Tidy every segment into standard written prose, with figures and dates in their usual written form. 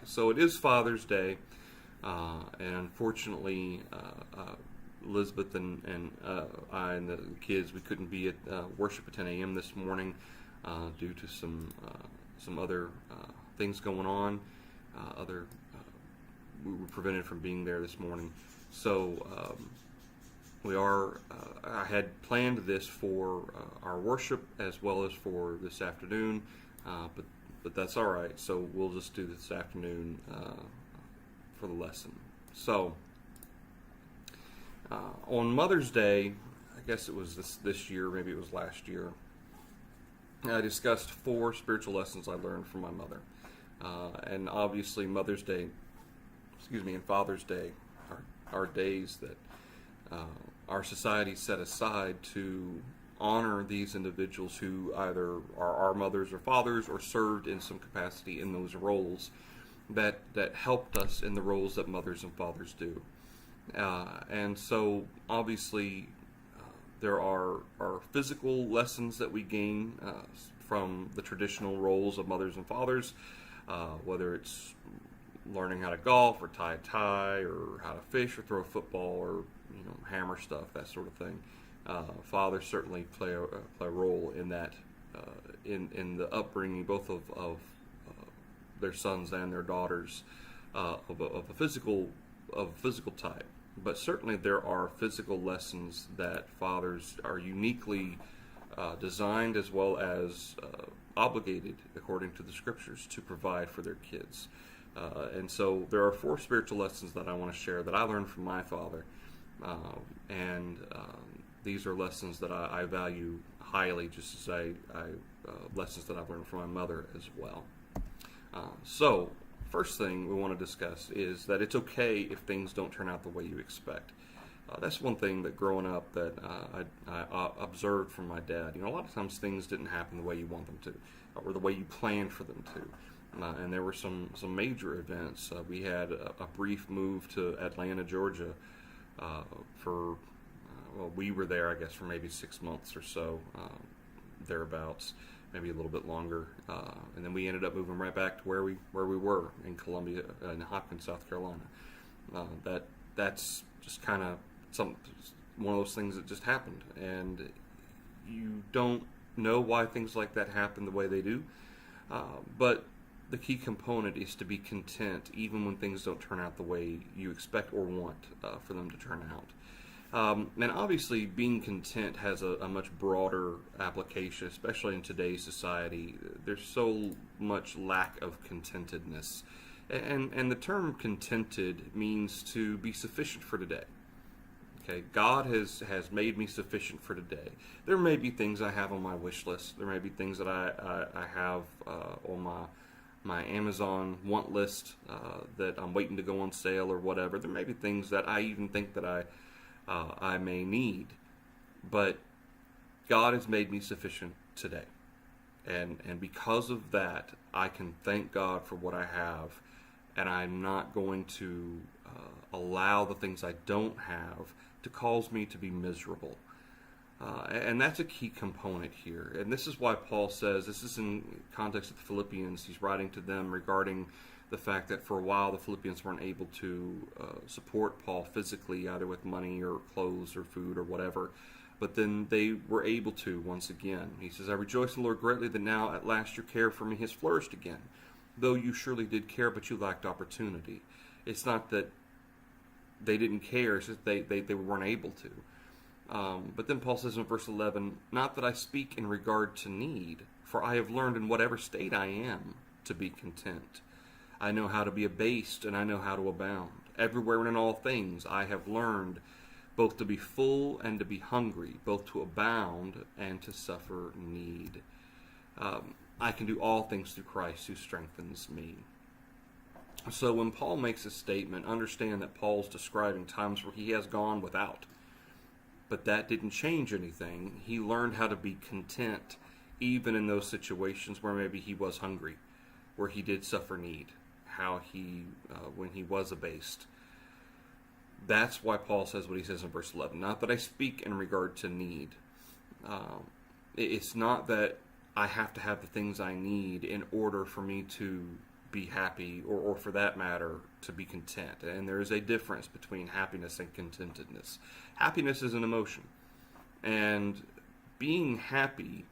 So it is Father's Day, and unfortunately, Elizabeth and I and the kids, we couldn't be at worship at 10 a.m. this morning due to some other things going on. We were prevented from being there this morning. So I had planned this for our worship as well as for this afternoon, but that's all right. So we'll just do this afternoon for the lesson. So on Mother's Day, I guess it was this year, maybe it was last year, I discussed 4 spiritual lessons I learned from my mother. And obviously Mother's Day, and Father's Day are days that our society set aside to honor these individuals who either are our mothers or fathers or served in some capacity in those roles that helped us in the roles that mothers and fathers do. And so obviously there are physical lessons that we gain from the traditional roles of mothers and fathers, whether it's learning how to golf or tie a tie or how to fish or throw a football or hammer stuff, that sort of thing. Fathers certainly play a role in that, in the upbringing both of their sons and their daughters of a physical type. But certainly there are physical lessons that fathers are uniquely designed as well as obligated, according to the scriptures, to provide for their kids. And so there are 4 spiritual lessons that I want to share that I learned from my father. And these are lessons that I value highly, just as I lessons that I've learned from my mother as well. So, first thing we want to discuss is that it's okay if things don't turn out the way you expect. That's one thing that growing up that I observed from my dad. A lot of times things didn't happen the way you want them to, or the way you planned for them to. And there were some major events. We had a brief move to Atlanta, Georgia, we were there, I guess, for maybe 6 months or so, thereabouts, maybe a little bit longer. And then we ended up moving right back to where we were in Columbia, in Hopkins, South Carolina. That's just kind of one of those things that just happened, and you don't know why things like that happen the way they do. But the key component is to be content even when things don't turn out the way you expect or want for them to turn out. And obviously being content has a much broader application, especially in today's society. There's so much lack of contentedness. And the term contented means to be sufficient for today. Okay, God has made me sufficient for today. There may be things I have on my wish list. There may be things that I have on my Amazon want list that I'm waiting to go on sale or whatever. There may be things that I even think that I may need, but God has made me sufficient today, and because of that, I can thank God for what I have, and I'm not going to allow the things I don't have to cause me to be miserable. And that's a key component here. And this is why Paul says, this is in context of the Philippians, he's writing to them regarding the fact that for a while the Philippians weren't able to support Paul physically, either with money or clothes or food or whatever. But then they were able to once again. He says, I rejoice in the Lord greatly that now at last your care for me has flourished again. Though you surely did care, but you lacked opportunity. It's not that they didn't care, it's just they weren't able to. But then Paul says in verse 11, not that I speak in regard to need, for I have learned in whatever state I am to be content. I know how to be abased, and I know how to abound. Everywhere and in all things I have learned both to be full and to be hungry, both to abound and to suffer need. I can do all things through Christ who strengthens me. So when Paul makes a statement, understand that Paul's describing times where he has gone without. But that didn't change anything. He learned how to be content even in those situations where maybe he was hungry, where he did suffer need, when he was abased. That's why Paul says what he says in verse 11. Not that I speak in regard to need. It's not that I have to have the things I need in order for me to be happy, or for that matter, to be content. And there is a difference between happiness and contentedness. Happiness is an emotion. And being happy,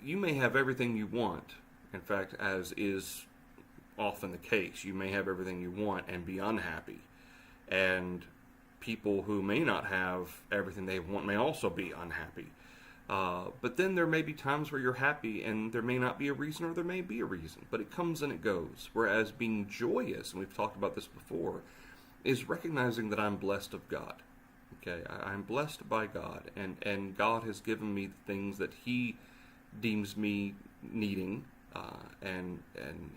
you may have everything you want. In fact, as is often the case, you may have everything you want and be unhappy. And people who may not have everything they want may also be unhappy. But then there may be times where you're happy and there may not be a reason, or there may be a reason, but it comes and it goes. Whereas being joyous, and we've talked about this before, is recognizing that I'm blessed of God. Okay, I'm blessed by God, and God has given me the things that He deems me needing, and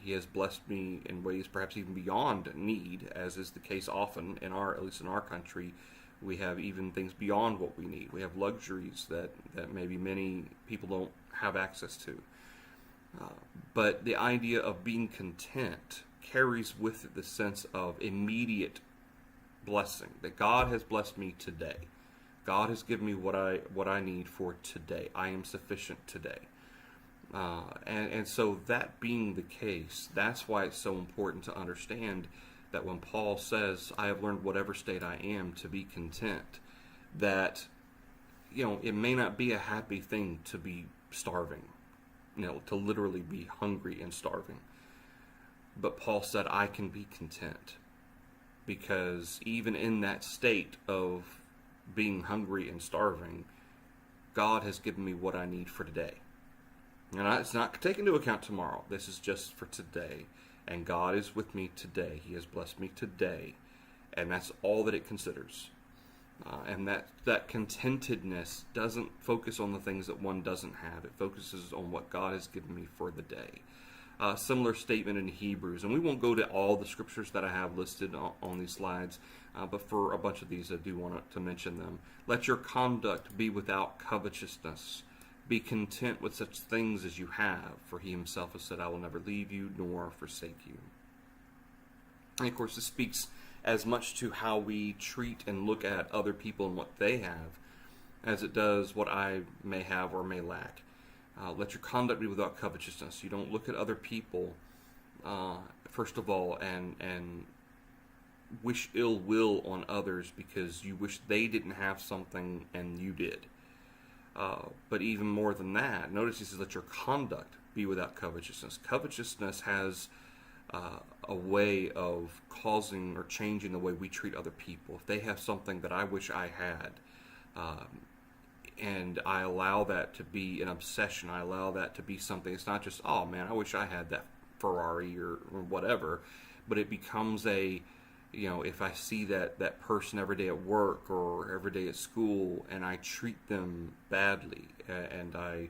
He has blessed me in ways perhaps even beyond need, as is the case often at least in our country. We have even things beyond what we need. We have luxuries that maybe many people don't have access to. But the idea of being content carries with it the sense of immediate blessing, that God has blessed me today. God has given me what I need for today. I am sufficient today. And so that being the case, that's why it's so important to understand that when Paul says, I have learned whatever state I am to be content, that, it may not be a happy thing to be starving, to literally be hungry and starving. But Paul said, I can be content, because even in that state of being hungry and starving, God has given me what I need for today. And it's not taken into account tomorrow. This is just for today. And God is with me today. He has blessed me today. And that's all that it considers. And that contentedness doesn't focus on the things that one doesn't have. It focuses on what God has given me for the day. Similar statement in Hebrews. And we won't go to all the scriptures that I have listed on these slides. But for a bunch of these, I do want to mention them. Let your conduct be without covetousness. Be content with such things as you have, for He Himself has said, I will never leave you nor forsake you. And of course, this speaks as much to how we treat and look at other people and what they have, as it does what I may have or may lack. Let your conduct be without covetousness. You don't look at other people, first of all, and wish ill will on others because you wish they didn't have something and you did. But even more than that, notice he says, let your conduct be without covetousness. Covetousness has a way of causing or changing the way we treat other people. If they have something that I wish I had, and I allow that to be an obsession, I allow that to be something, it's not just, oh man, I wish I had that Ferrari or whatever, but it becomes if I see that person every day at work or every day at school and I treat them badly, and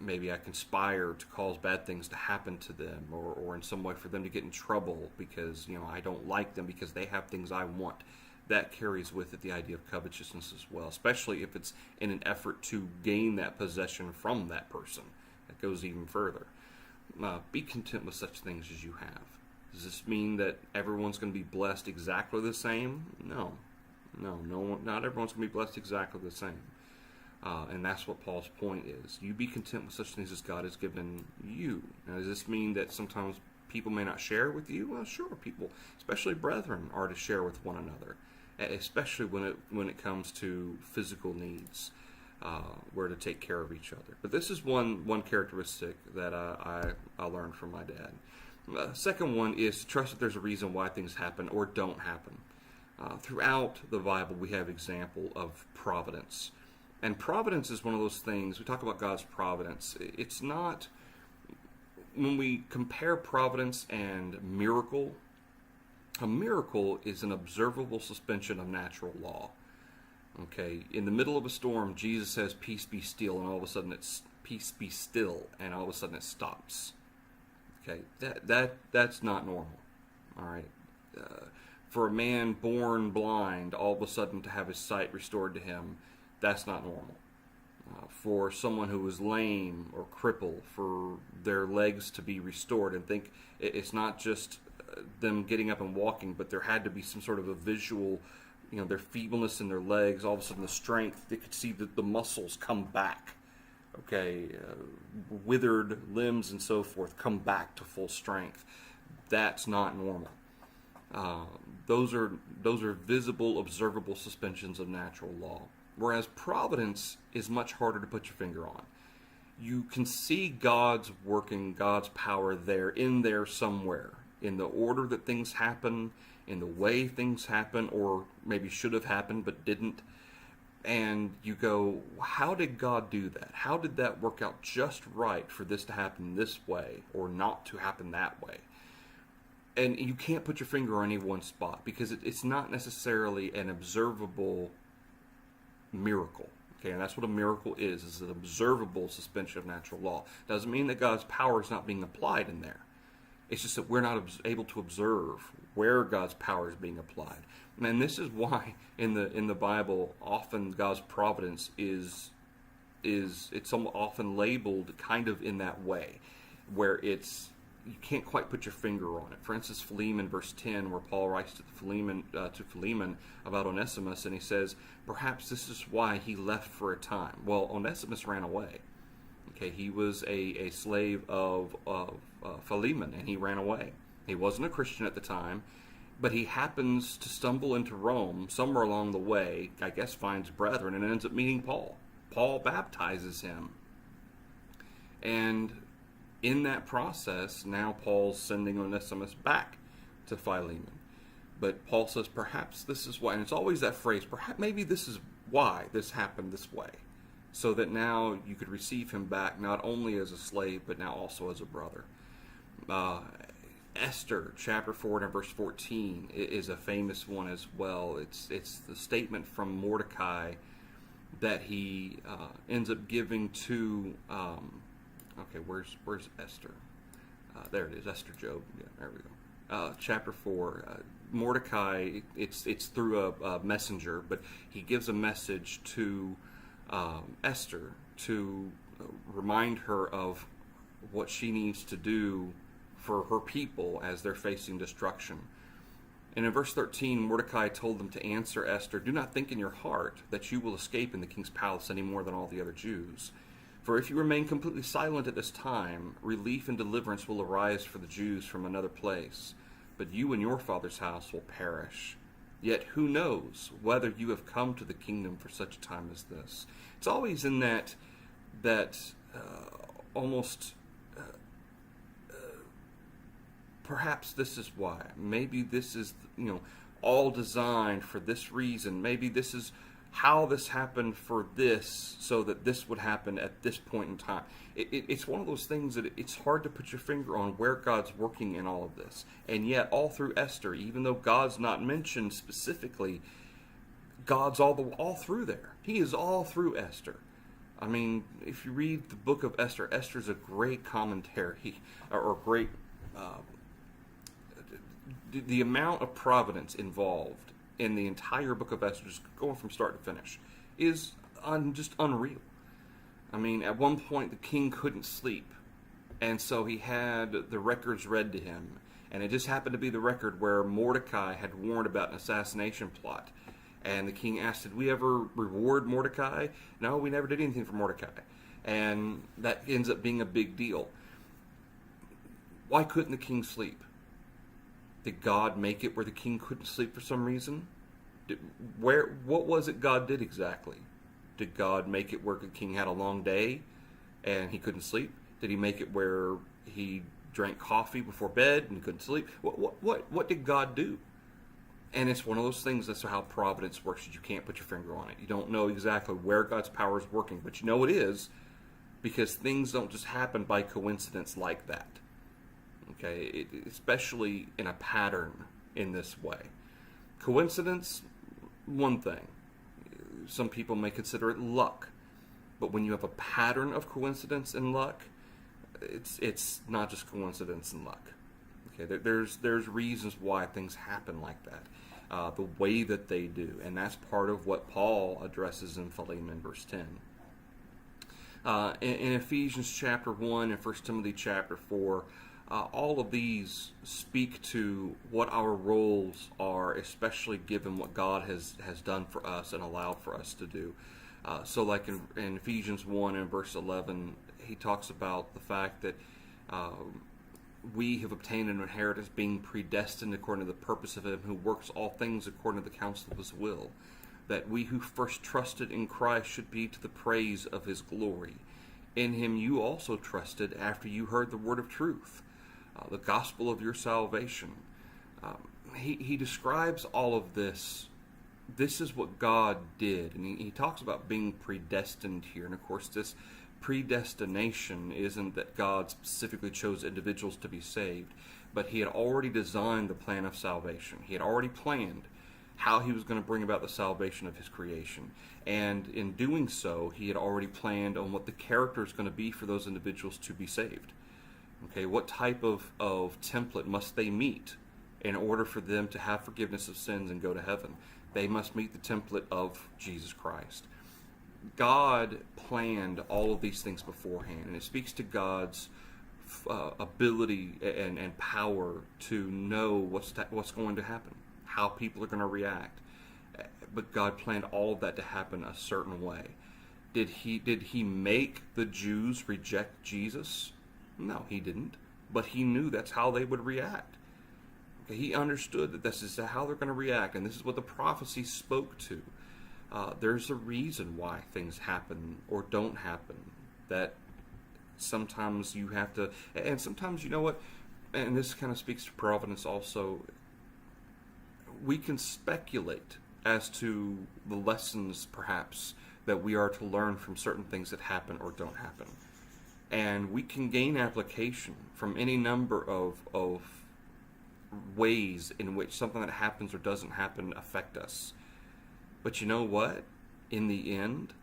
maybe I conspire to cause bad things to happen to them, or in some way for them to get in trouble because I don't like them because they have things I want, that carries with it the idea of covetousness as well, especially if it's in an effort to gain that possession from that person. That goes even further. Be content with such things as you have. Does this mean that everyone's going to be blessed exactly the same? No, not everyone's going to be blessed exactly the same. And that's what Paul's point is. You be content with such things as God has given you. Now, does this mean that sometimes people may not share with you? Well, sure, people, especially brethren, are to share with one another, especially when it comes to physical needs, where to take care of each other. But this is one characteristic that I learned from my dad. Second one is to trust that there's a reason why things happen or don't happen. Throughout the Bible, we have example of providence. And providence is one of those things, we talk about God's providence. It's not, when we compare providence and miracle, a miracle is an observable suspension of natural law. Okay, in the middle of a storm, Jesus says, peace be still, and all of a sudden it's peace be still, and all of a sudden it stops. Okay, that's not normal. All right, for a man born blind, all of a sudden to have his sight restored to him, that's not normal. For someone who is lame or crippled, for their legs to be restored, and think it's not just them getting up and walking, but there had to be some sort of a visual, their feebleness in their legs, all of a sudden the strength, they could see the muscles come back withered limbs and so forth come back to full strength. That's not normal. Those are visible, observable suspensions of natural law. Whereas providence is much harder to put your finger on. You can see God's working, God's power in there somewhere, in the order that things happen, in the way things happen, or maybe should have happened but didn't. And you go, how did God do that? How did that work out just right for this to happen this way or not to happen that way? And you can't put your finger on any one spot because it's not necessarily an observable miracle. Okay, and that's what a miracle is an observable suspension of natural law. Doesn't mean that God's power is not being applied in there. It's just that we're not able to observe where God's power is being applied. And this is why in the Bible often God's providence is often labeled kind of in that way, where you can't quite put your finger on it. For instance, Philemon verse 10, where Paul writes to Philemon about Onesimus, and he says, perhaps this is why he left for a time. Well, Onesimus ran away. Okay, he was a slave of Philemon, and he ran away. He wasn't a Christian at the time, but he happens to stumble into Rome somewhere along the way, I guess finds brethren, and ends up meeting Paul. Paul baptizes him. And in that process, now Paul's sending Onesimus back to Philemon. But Paul says, perhaps this is why, and it's always that phrase, perhaps maybe this is why this happened this way, so that now you could receive him back not only as a slave, but now also as a brother. Esther, chapter 4 and verse 14, is a famous one as well. It's the statement from Mordecai that he ends up giving to... where's Esther? There it is, Esther Job. Yeah, there we go. Chapter 4, Mordecai, it's through a messenger, but he gives a message to Esther to remind her of what she needs to do for her people as they're facing destruction. And in verse 13, Mordecai told them to answer Esther, do not think in your heart that you will escape in the king's palace any more than all the other Jews. For if you remain completely silent at this time, relief and deliverance will arise for the Jews from another place, but you and your father's house will perish. Yet who knows whether you have come to the kingdom for such a time as this? It's always in that almost perhaps this is why. Maybe this is all designed for this reason. Maybe this is how this happened for this, so that this would happen at this point in time. It's one of those things that it's hard to put your finger on where God's working in all of this. And yet, all through Esther, even though God's not mentioned specifically, God's all through there. He is all through Esther. I mean, if you read the book of Esther, Esther's a great commentary, or great... the amount of providence involved in the entire book of Esther, just going from start to finish, is just unreal. I mean, at one point the king couldn't sleep, and so he had the records read to him, and it just happened to be the record where Mordecai had warned about an assassination plot. And the king asked, did we ever reward Mordecai? No, we never did anything for Mordecai. And that ends up being a big deal. Why couldn't the king sleep? Did God make it where the king couldn't sleep for some reason? What was it God did exactly? Did God make it where the king had a long day and he couldn't sleep? Did he make it where he drank coffee before bed and couldn't sleep? What did God do? And it's one of those things, that's how providence works, that you can't put your finger on it. You don't know exactly where God's power is working, but you know it is, because things don't just happen by coincidence like that. Okay, especially in a pattern in this way. Coincidence, one thing. Some people may consider it luck. But when you have a pattern of coincidence and luck, it's not just coincidence and luck. Okay, there's reasons why things happen like that. The way that they do. And that's part of what Paul addresses in Philemon verse 10. In Ephesians chapter 1 and 1 Timothy chapter 4, all of these speak to what our roles are, especially given what God has done for us and allowed for us to do. So like in Ephesians 1 and verse 11, he talks about the fact that we have obtained an inheritance, being predestined according to the purpose of him who works all things according to the counsel of his will, that we who first trusted in Christ should be to the praise of his glory. In him you also trusted after you heard the word of truth, the gospel of your salvation. He describes all of this. This is what God did. And he talks about being predestined here. And of course, this predestination isn't that God specifically chose individuals to be saved, but he had already designed the plan of salvation. He had already planned how he was going to bring about the salvation of his creation. And in doing so, he had already planned on what the character is going to be for those individuals to be saved. Okay, what type of template must they meet in order for them to have forgiveness of sins and go to heaven? They must meet the template of Jesus Christ. God planned all of these things beforehand, and it speaks to God's ability and power to know what's going to happen, how people are going to react. But God planned all of that to happen a certain way. Did he make the Jews reject Jesus? No, he didn't. But he knew that's how they would react. He understood that this is how they're going to react, and this is what the prophecy spoke to. There's a reason why things happen or don't happen. That sometimes you have to, and sometimes, you know what, and this kind of speaks to providence also, we can speculate as to the lessons, perhaps, that we are to learn from certain things that happen or don't happen. And we can gain application from any number of ways in which something that happens or doesn't happen affect us. But you know what? In the end,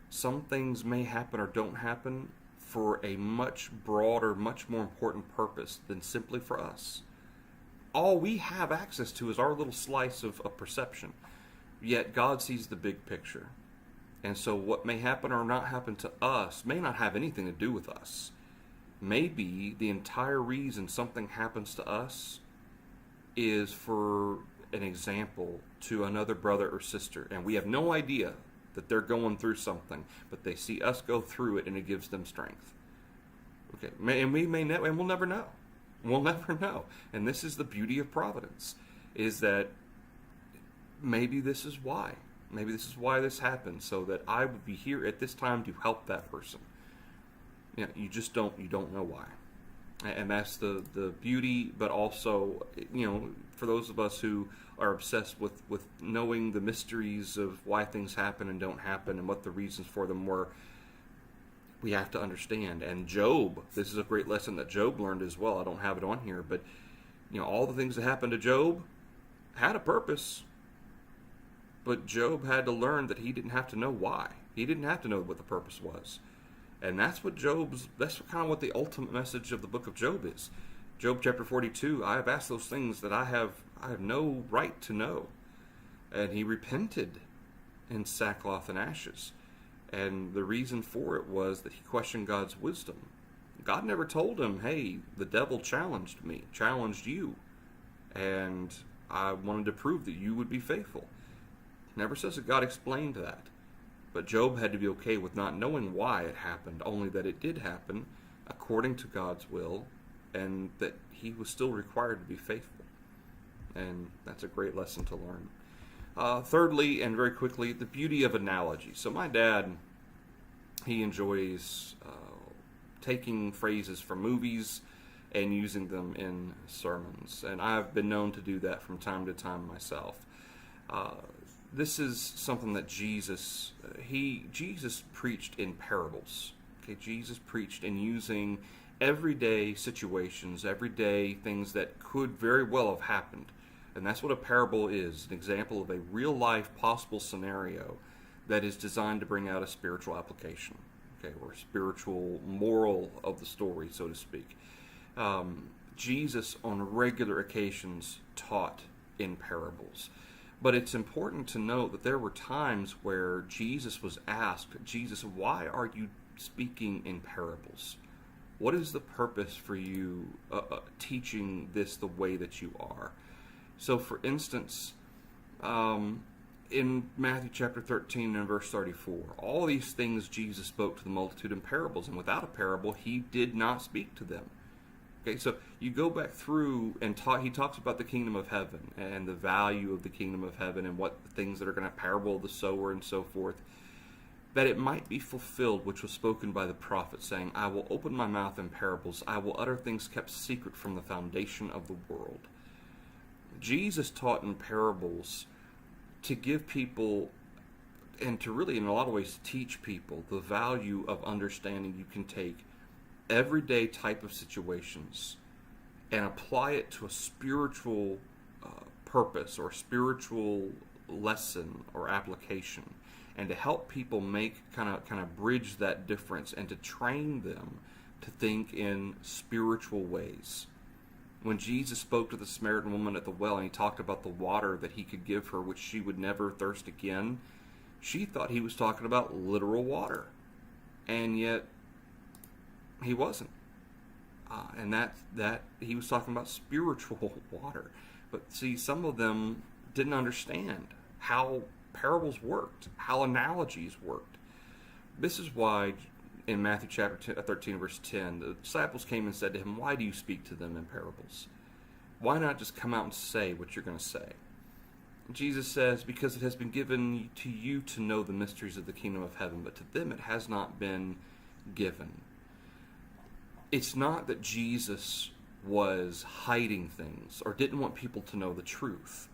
some things may happen or don't happen for a much broader, much more important purpose than simply for us. All we have access to is our little slice of perception. Yet God sees the big picture. And so what may happen or not happen to us may not have anything to do with us. Maybe the entire reason something happens to us is for an example to another brother or sister, and we have no idea that they're going through something, but they see us go through it and it gives them strength. Okay, and we may know, and we'll never know. We'll never know. And this is the beauty of providence, is that maybe this is why. Maybe this is why this happened, so that I would be here at this time to help that person. You know, you don't know why. And that's the beauty, but also, you know, for those of us who are obsessed with knowing the mysteries of why things happen and don't happen and what the reasons for them were, we have to understand. And Job, this is a great lesson that Job learned as well. I don't have it on here, but, you know, all the things that happened to Job had a purpose. But Job had to learn that he didn't have to know why. He didn't have to know what the purpose was. And that's kind of what the ultimate message of the book of Job is. Job chapter 42, I have asked those things that I have no right to know. And he repented in sackcloth and ashes. And the reason for it was that he questioned God's wisdom. God never told him, hey, the devil challenged you. And I wanted to prove that you would be faithful. Never says that God explained that. But Job had to be okay with not knowing why it happened, only that it did happen according to God's will, and that he was still required to be faithful. And that's a great lesson to learn. Thirdly, and very quickly, the beauty of analogy. So my dad, he enjoys taking phrases from movies and using them in sermons. And I've been known to do that from time to time myself. This is something that Jesus preached in parables. Okay, Jesus preached in using everyday situations, everyday things that could very well have happened. And that's what a parable is, an example of a real-life possible scenario that is designed to bring out a spiritual application, okay, or a spiritual moral of the story, so to speak. Jesus, on regular occasions, taught in parables. But it's important to note that there were times where Jesus was asked, Jesus, why are you speaking in parables? What is the purpose for you teaching this the way that you are? So, for instance, in Matthew chapter 13 and verse 34, all these things Jesus spoke to the multitude in parables, and without a parable he did not speak to them. Okay, so you go back through and he talks about the kingdom of heaven and the value of the kingdom of heaven and what the things that are going to parable of the sower and so forth, that it might be fulfilled which was spoken by the prophet, saying, I will open my mouth in parables, I will utter things kept secret from the foundation of the world. Jesus taught in parables to give people, and to really in a lot of ways teach people, the value of understanding you can take everyday type of situations and apply it to a spiritual purpose or spiritual lesson or application, and to help people make kind of bridge that difference and to train them to think in spiritual ways. When Jesus spoke to the Samaritan woman at the well and he talked about the water that he could give her which she would never thirst again, she thought he was talking about literal water, and yet he wasn't. And that he was talking about spiritual water. But see, some of them didn't understand how parables worked, how analogies worked. This is why in Matthew chapter 13, verse 10, the disciples came and said to him, why do you speak to them in parables? Why not just come out and say what you're going to say? And Jesus says, because it has been given to you to know the mysteries of the kingdom of heaven, but to them it has not been given. It's not that Jesus was hiding things or didn't want people to know the truth.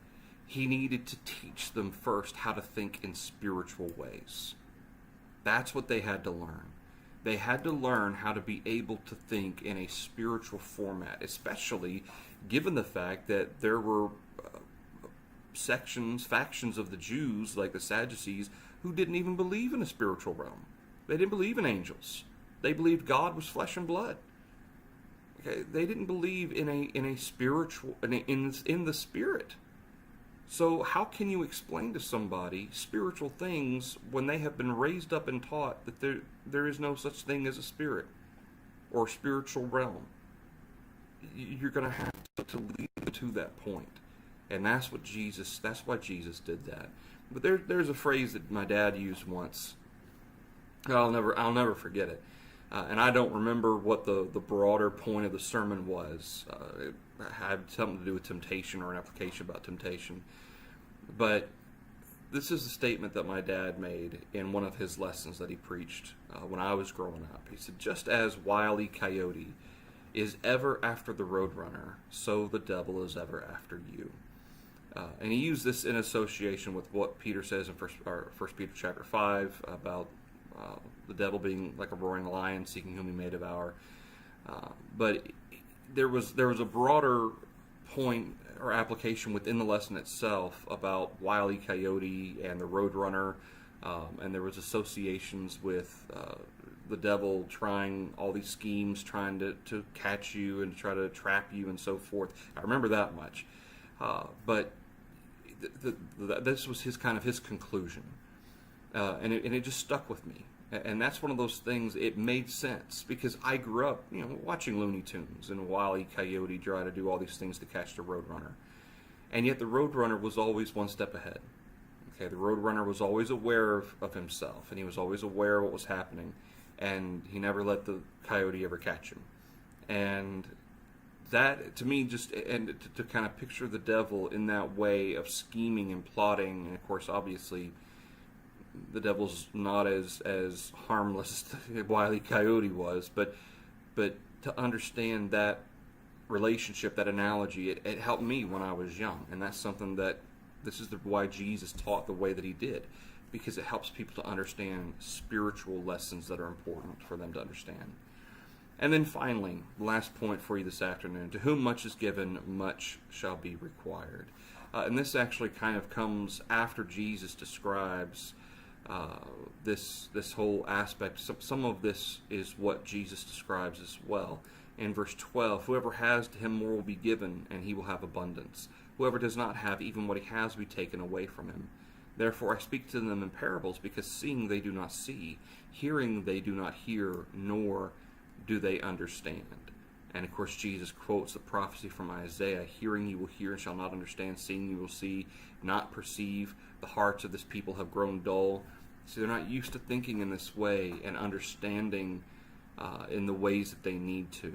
He needed to teach them first how to think in spiritual ways. That's what they had to learn. They had to learn how to be able to think in a spiritual format, especially given the fact that there were factions of the Jews, like the Sadducees, who didn't even believe in a spiritual realm. They didn't believe in angels. They believed God was flesh and blood. Okay? They didn't believe in a spiritual in the spirit. So how can you explain to somebody spiritual things when they have been raised up and taught that there is no such thing as a spirit or spiritual realm? You're going to have to lead them to that point. And that's why Jesus did that. But there's a phrase that my dad used once. I'll never forget it. And I don't remember what the broader point of the sermon was. It had something to do with temptation or an application about temptation. But this is a statement that my dad made in one of his lessons that he preached when I was growing up. He said, just as Wile E. Coyote is ever after the roadrunner, so the devil is ever after you. And he used this in association with what Peter says in 1 Peter chapter 5 about the devil being like a roaring lion seeking whom he may devour. But there was a broader point or application within the lesson itself about Wile E. Coyote and the Roadrunner, and there was associations with the devil trying all these schemes, trying to catch you and try to trap you and so forth. I remember that much. But this was his conclusion, and it just stuck with me. And that's one of those things, it made sense, because I grew up, watching Looney Tunes and Wile E. Coyote try to do all these things to catch the Roadrunner. And yet the Roadrunner was always one step ahead. Okay, the Roadrunner was always aware of himself, and he was always aware of what was happening, and he never let the coyote ever catch him. And that, to me, and to kind of picture the devil in that way of scheming and plotting, and of course, obviously, the devil's not as harmless as Wile E. Coyote was, but to understand that relationship, that analogy, it helped me when I was young, and that's something that why Jesus taught the way that he did, because it helps people to understand spiritual lessons that are important for them to understand. And then finally, last point for you this afternoon: to whom much is given, much shall be required. And this actually kind of comes after Jesus describes this whole aspect. Some of this is what Jesus describes as well. In verse 12, whoever has, to him more will be given, and he will have abundance. Whoever does not have, even what he has will be taken away from him. Therefore I speak to them in parables, because seeing they do not see, hearing they do not hear, nor do they understand. And of course, Jesus quotes the prophecy from Isaiah, hearing you will hear and shall not understand, seeing you will see, not perceive. The hearts of this people have grown dull. So they're not used to thinking in this way and understanding in the ways that they need to.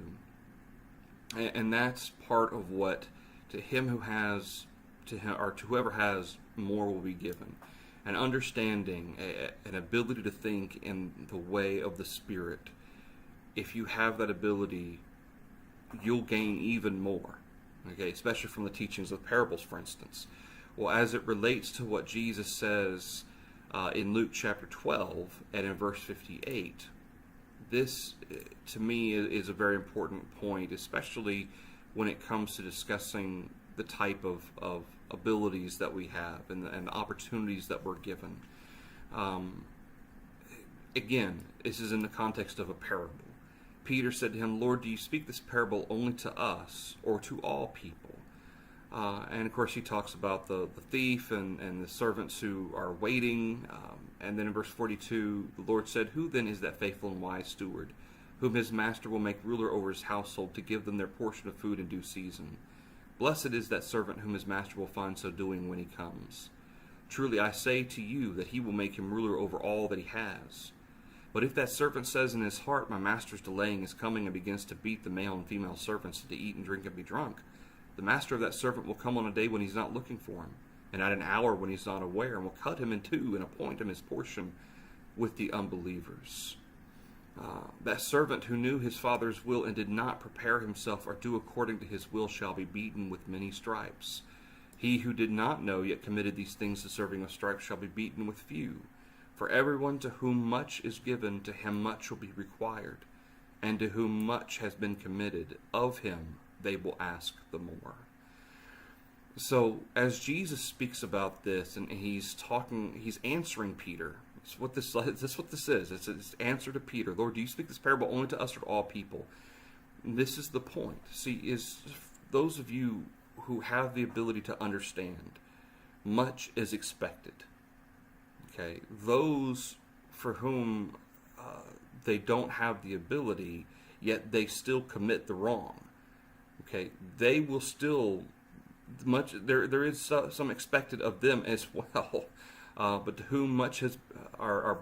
And that's part of what, to him who has, or to whoever has, more will be given. An understanding, an ability to think in the way of the Spirit. If you have that ability, you'll gain even more. Okay, especially from the teachings of parables, for instance. Well, as it relates to what Jesus says in Luke chapter 12 and in verse 58, this, to me, is a very important point, especially when it comes to discussing the type of abilities that we have and the opportunities that we're given. Again, this is in the context of a parable. Peter said to him, Lord, do you speak this parable only to us or to all people? And of course he talks about the thief and the servants who are waiting. And then in verse 42, the Lord said, who then is that faithful and wise steward, whom his master will make ruler over his household to give them their portion of food in due season? Blessed is that servant whom his master will find so doing when he comes. Truly I say to you that he will make him ruler over all that he has. But if that servant says in his heart, my master is delaying his coming, and begins to beat the male and female servants, and to eat and drink and be drunk, the master of that servant will come on a day when he's not looking for him, and at an hour when he's not aware, and will cut him in two and appoint him his portion with the unbelievers. That servant who knew his father's will and did not prepare himself or do according to his will shall be beaten with many stripes. He who did not know yet committed these things deserving of stripes shall be beaten with few. For everyone to whom much is given, to him much will be required, and to whom much has been committed, of him they will ask the more. So as Jesus speaks about this, and he's answering Peter. That's what this is. It's an answer to Peter. Lord, do you speak this parable only to us or to all people? And this is the point. See, is those of you who have the ability to understand, much is expected. Okay, those for whom they don't have the ability, yet they still commit the wrong. Okay, they will still there is some expected of them as well. But to whom much has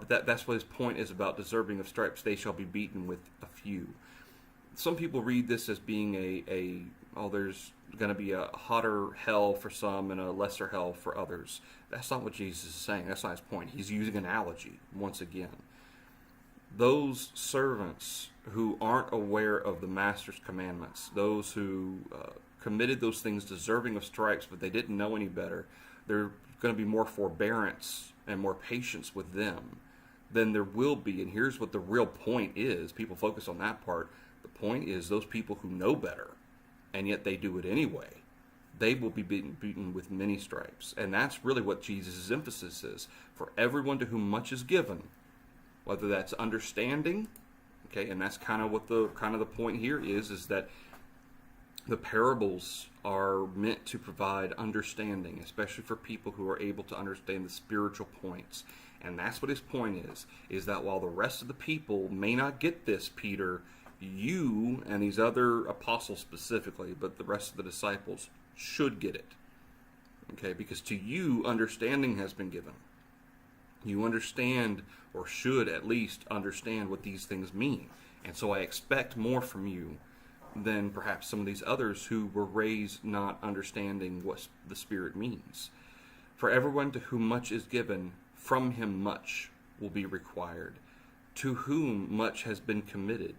that's what his point is about, deserving of stripes, they shall be beaten with a few. Some people read this as being there's going to be a hotter hell for some and a lesser hell for others. That's not what Jesus is saying. That's not his point. He's using analogy once again. Those servants who aren't aware of the master's commandments, those who committed those things deserving of stripes, but they didn't know any better, there's going to be more forbearance and more patience with them than there will be. And here's what the real point is. People focus on that part. The point is those people who know better, and yet they do it anyway, they will be beaten with many stripes. And that's really what Jesus' emphasis is. For everyone to whom much is given, whether that's understanding, okay, and that's kind of what the point here is that the parables are meant to provide understanding, especially for people who are able to understand the spiritual points. And that's what his point is that while the rest of the people may not get this, Peter, you and these other apostles specifically, but the rest of the disciples should get it. Okay, because to you, understanding has been given. You understand, or should at least understand, what these things mean. And so I expect more from you than perhaps some of these others who were raised not understanding what the Spirit means. For everyone to whom much is given, from him much will be required. To whom much has been committed,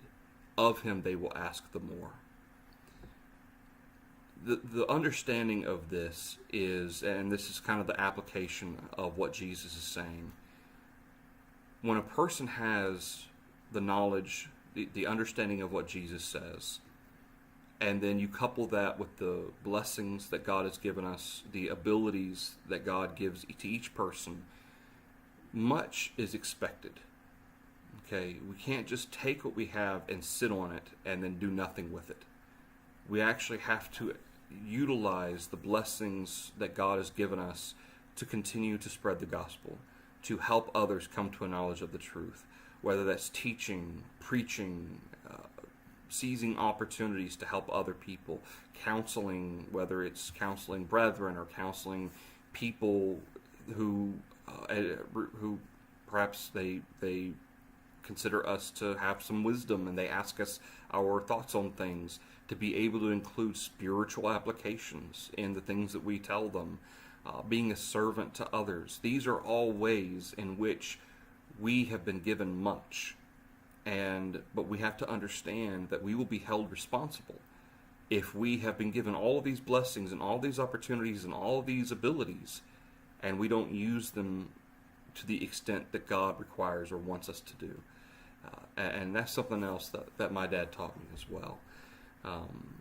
of him they will ask the more. The understanding of this is, and this is kind of the application of what Jesus is saying, when a person has the knowledge, the understanding of what Jesus says, and then you couple that with the blessings that God has given us, the abilities that God gives to each person, much is expected. Okay, we can't just take what we have and sit on it and then do nothing with it. We actually have to utilize the blessings that God has given us to continue to spread the gospel, to help others come to a knowledge of the truth, whether that's teaching, preaching, seizing opportunities to help other people, counseling, whether it's counseling brethren or counseling people who perhaps they consider us to have some wisdom and they ask us our thoughts on things, to be able to include spiritual applications in the things that we tell them, being a servant to others. These are all ways in which we have been given much, but we have to understand that we will be held responsible if we have been given all of these blessings and all these opportunities and all of these abilities, and we don't use them to the extent that God requires or wants us to do. And that's something else that my dad taught me as well.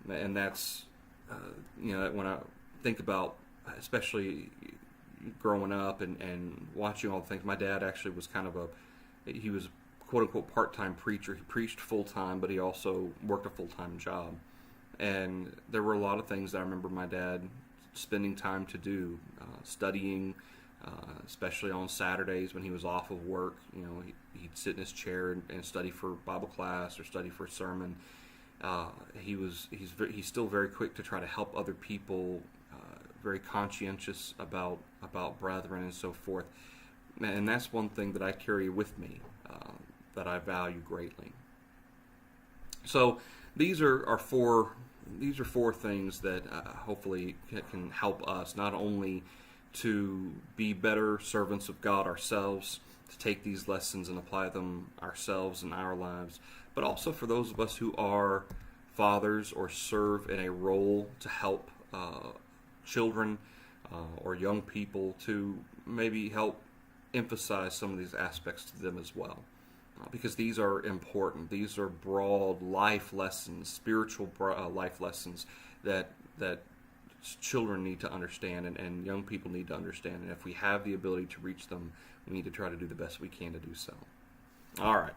And that's, when I think about, especially growing up and watching all the things, my dad actually was he was quote-unquote part-time preacher. He preached full-time, but he also worked a full-time job. And there were a lot of things that I remember my dad spending time to do, studying, especially on Saturdays when he was off of work. He'd sit in his chair and study for Bible class or study for a sermon. He's still very quick to try to help other people, very conscientious about brethren and so forth. And that's one thing that I carry with me, that I value greatly. So these are four things that hopefully can help us not only to be better servants of God ourselves, to take these lessons and apply them ourselves in our lives, but also for those of us who are fathers or serve in a role to help children or young people, to maybe help emphasize some of these aspects to them as well. Because these are important. These are broad life lessons, spiritual life lessons that children need to understand and young people need to understand. And if we have the ability to reach them, we need to try to do the best we can to do so. All right.